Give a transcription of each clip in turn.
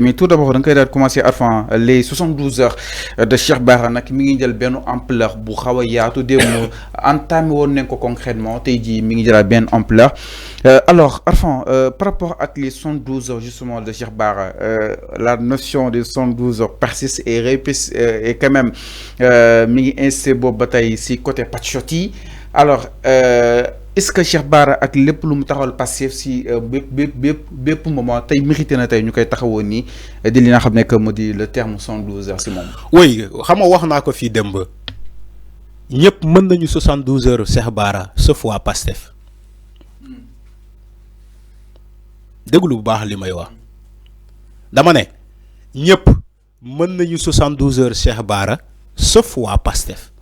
Mais tout d'abord da nga commencer avant les 72 heures de Cheikh Bara nag mi ngi jël benn ampleur bu xaw a yaatu démb entamé woon nañ ko concrètement tey jii mi ngi jëlaat benn ampleur alors Arfan par rapport ak les 72 heures justement de Cheikh Bara la notion des 72 heures persiste et répète et quand même mi ngi insisté boobu ba tey si côté patriote alors est-ce que Cheikh Bara ak lépp lu mu taxawal Pastef si bépp moment tey mérité na tey ñu koy taxawoon nii di li nga xam ne que mu di le terme 72 heures si moom. oui xam nga wax naa ko fii démb ñëpp mën nañu 72 heures Cheikh Bara sauf waa Pastef déglu bu baax li may wax dama ne ñëpp mën nañu 72 heures Cheikh Bara sauf waa Pastef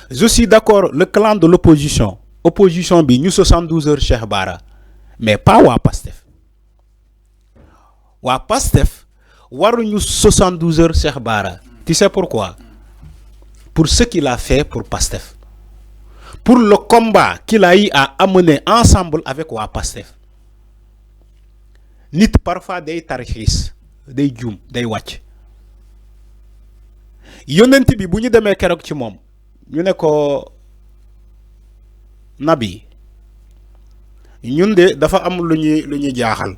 je suis d'accord le clan de l'opposition bi ñu 72 heures Cheikh Bara mais pas waa Pastef waa Pastef waruñu 72 heures Cheikh Bara tu sais pourquoi pour ce qu'il a fait pour Pastef pour le combat qu'il a eu à amener ensemble avec waa Pastef nit parfois day tarxiis day juum day wàcc yonent bi bu ñu demee keroog ci moom ñu ne ko nabi ñun de dafa am lu ñuy jaaxal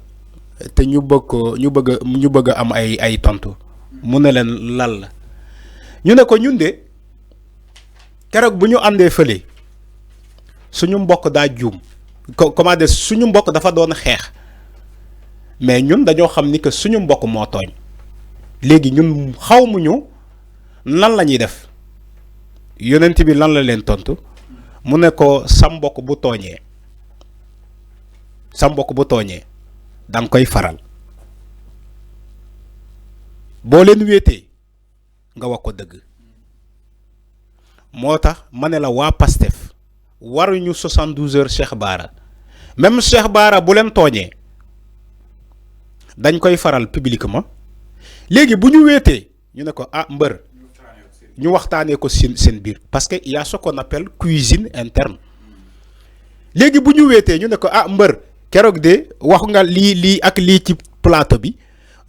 te ñu bëgg am ay tontu mu ne leen lal la ñu ne ko ñun de keroog bu ñu àndee fële suñu mbokk daa juum comment dire suñu mbokk dafa doon xeex mais ñun dañoo xam ni que suñu mbokk moo tooñ léegi ñun xawmuñu lan la ñuy def yonent bi lan la leen tontu mu ne ko sa mbokk bu tooñee da nga koy faral boo leen wéetee nga wax ko dëgg moo tax ma ne la waa Pastef waruñu 72 heures Cheikh Bara même Cheikh Bara bu leen tooñee dañ koy faral publiquement léegi bu ñu wéetee ñu ne ko ah mbër ñu waxtaanee ko seen biir parce que y a ce qu'on appelle cuisine interne léegi bu ñu wéetee ñu ne ko ah mbër keroog de wax nga lii ak lii ci plateau bi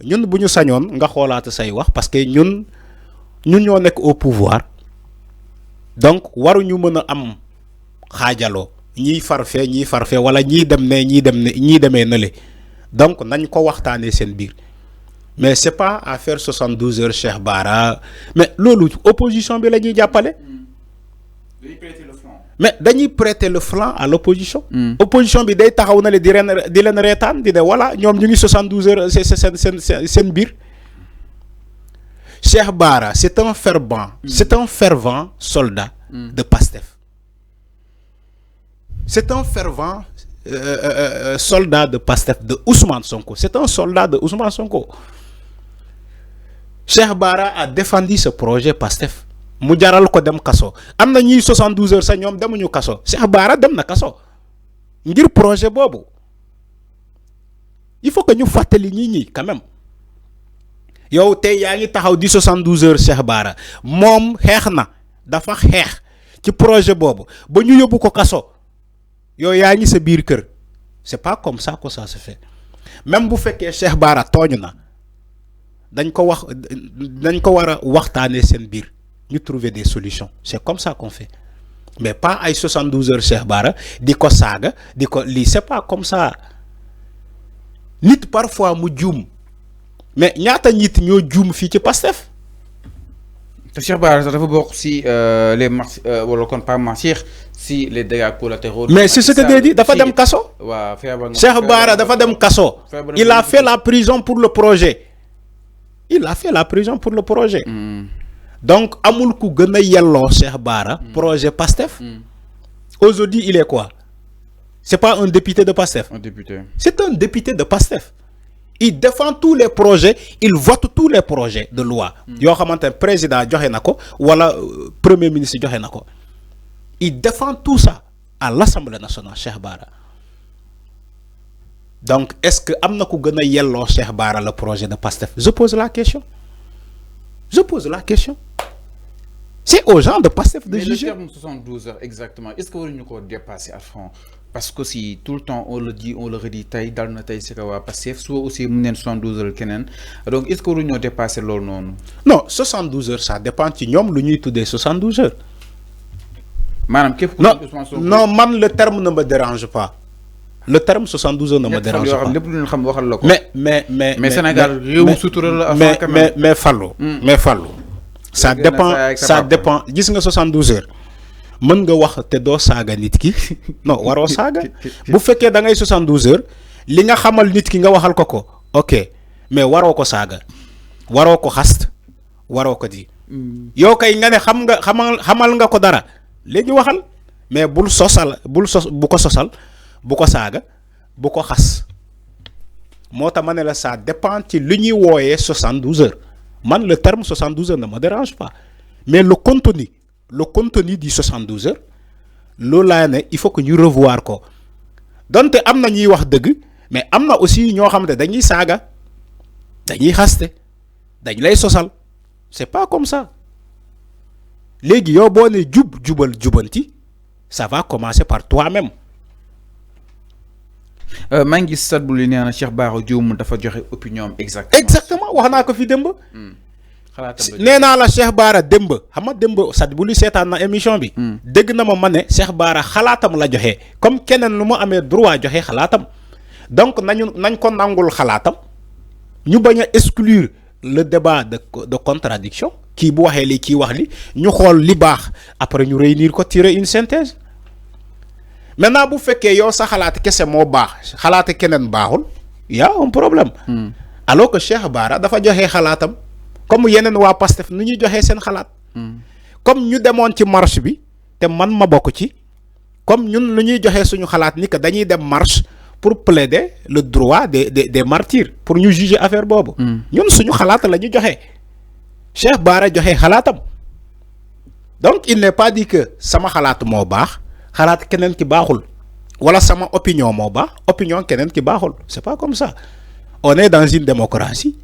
ñun bu ñu sañoon nga xoolaata say wax parce que ñun ñoo nekk au pouvoir donc waruñu mën a am xaajaloo ñiy farfee wala ñii demee nële donc nañ ko waxtaanee seen biir mais c'est pas à faire 72 heures Cheikh Bara mais loolu opposition bi la ñuy jàppale mais dañuy prêter le flanc à l'opposition opposition bi day taxaw na le di leen reetaan di ne voilà ñoom ñu ngi 72 heures seen biir Cheikh Bara c'est un fervent soldat de Pastef c'est un fervent soldat de Pastef de Ousmane Sonko c'est un soldat de Ousmane Sonko Cheikh Bara a défendu ce projet Pastef mu jaral ko dem kaso am na ñuy 72 heures sax ñoom demuñu kaso Cheikh Bara dem na kaso ngir projet boobu il faut que ñu fàttali ñi quand même yow tey yaa ngi taxaw di 72 heures Cheikh Bara moom dafa xeex ci projet boobu ba ñu yóbbu ko kaso yow yaa ngi sa biir kër c'est pas comme ça que ça se fait même bu fekkee Cheikh Bara tooñ na dañ ko war a waxtaanee seen biir ñu trouver des solutions c'est comme ça qu'on fait mais pas ay 72 heures Cheikh Bara di ko saaga di ko lii c'est pas comme ça nit parfois mu juum mais ñaata nit ñoo juum fii ci Pastef te Cheikh Bara dafa bokk si les wala kon pas martyrs si les dégâts collatéraux. mais c'est ce que j'ai dit dafa dem kaso. waaw Cheikh Bara dafa dem kaso. il a fait la prison pour le projet. donc amul ku gën a yelloo Cheikh Bara projet Pastef. aujourd'hui il est quoi? c'est pas un député de Pastef. C'est un député de Pastef. Il défend tous les projets, il vote tous les projets de loi. Yo xamantene président joxe nako wala premier ministre joxe nako. Il défend tout ça à l'Assemblée nationale Cheikh Bara. Donc est-ce que amna ko gëna yello Cheikh Bara le projet de Pastef? Je pose la question. C'est aux gens de Pastef de juger. Le terme 72 heures exactement, est-ce que vous nous dépasser à fond parce que si tout le temps on le dit on le redit tey dal na tey si ka waa Pastef soit aussi mu neen 72 heures keneen donc est-ce que waru ñoo dépasser loolu noonu. non 72 heures ça dépend ci ñoom lu ñuy tuddee 72 heures. maanaam képp ku non non man le terme ne me dérange pas. le terme 72 heures ne me dérange pas. lépp lu ñu xam waxal la ko. mais Sénégal réewu sutura la. mais Fallou. ça dépend gis nga 72 heures. mën nga wax te doo saaga nit ki non waroo saaga bu fekkee da ngay 72 heures li nga xamal nit ki nga waxal ko ok mais waroo ko saaga waroo ko xast waroo ko di yow kay nga ne xamal nga ko dara léegi waxal mais bu ko sosal bu ko saaga bu ko xas moo tax ma ne la ça dépend ci li ñuy wooyee 72 heures man le terme 72 heures ne me dérange pas mais le contenu du 72 heures loolu laa ne il faut que ñu revoir ko donte am na ñuy wax dëgg mais am na aussi ñoo xam ne dañuy saaga dañuy xaste dañ lay sosal c'est pas comme ça léegi yow boo ne jubanti ça va commencer par toi-même. maa ngi gis stade bu li nee na Cheikh Bara Dioum dafa joxe opinion exactement wax naa ko fi démb. nee naa la Cheikh Bara démb xam nga démb sat bu li seetaan na émission bi. dégg na ma ne Cheikh Bara xalaatam la joxe comme keneen lu mu amee droit joxe xalaatam donc nañ ko nangul xalaatam ñu bañ a exclure le débat de contradiction kii bu waxee li kii wax li ñu xool li baax après ñu réunir ko tirer une synthèse maintenant bu fekkee yow sa xalaat kese moo baax xalaat keneen baaxul y a un problème. alors que Cheikh Bara dafa joxe xalaatam. comme yeneen waa Pastef nu ñuy joxee seen xalaat. comme ñu demoon ci marche bi te man ma bokk ci comme ñun lu ñuy joxee suñu xalaat ni que dañuy dem marche pour plaider le droit des martyrs pour ñu juger affaire boobu. ñun suñu xalaat la ñu joxe. Cheikh Bara joxe xalaatam donc il n'est pas dit que sama xalaat moo baax xalaat keneen ki baaxul wala sama opinion moo baax opinion keneen ki baaxul c'est pas comme ça on est dans une démocratie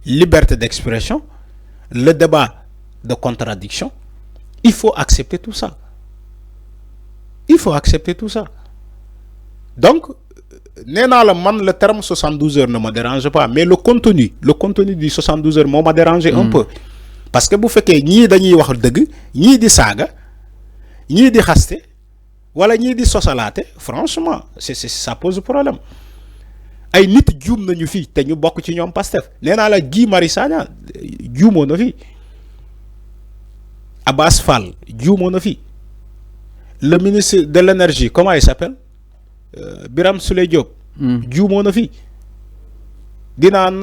liberté d'expression. Le débat de contradiction, il faut accepter tout ça. Il faut accepter tout ça. Donc, le terme 72 heures ne me dérange pas, mais le contenu du 72 heures m'a dérangé un peu. Parce que vous faites que ni dañuy wax deug, ni di saga, ni di xaste, wala ni di sosalate, franchement, ça pose problème. Ay nit juum nañu fi te ñu bokk ci ñoom Pastef nee naa la Guy Marius Sagna juumoo na fi Abass Fall juumoo na fi le ministre de l'énergie comment il s'appelle Birame Souleye Diop juumoo na fi dinaan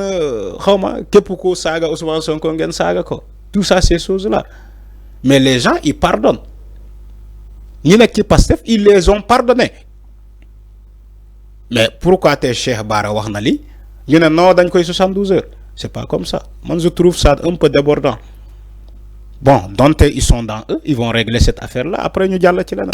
xawma képp ko saaga Ousmane Sonko ngeen saaga ko tout ça ces choses là mais les gens ils pardonnent ñi nekk ci Pastef ils les ont pardonnés. Mais pourquoi t'es Cheikh Bara wax na li ñu ne non dañ koy 72 heures c'est pas comme ça moi je trouve ça un peu débordant bon donc ils sont dans eux ils vont régler cette affaire là après ñu jàll ci leneen.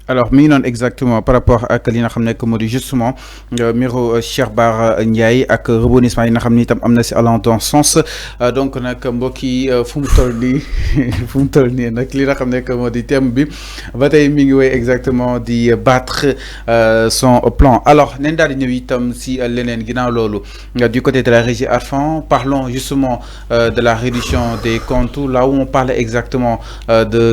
Alors mi ngi noonu exactement par rapport ak li nga xam ne que moo di justement mbiru Cheikh Bara Ndiaye ak rebondissement yi nga xam ni itam am na si allant dans sens donc nag mbokk yi fu mu toll nii nag li nga xam ne que moo di thème bi ba tey mi ngi woy exactement di battre son plan alors nañ daal di ñëw itam si leneen ginnaaw loolu du côté de la régie Arfan parlons justement de la réduction des comptes là où on parle exactement de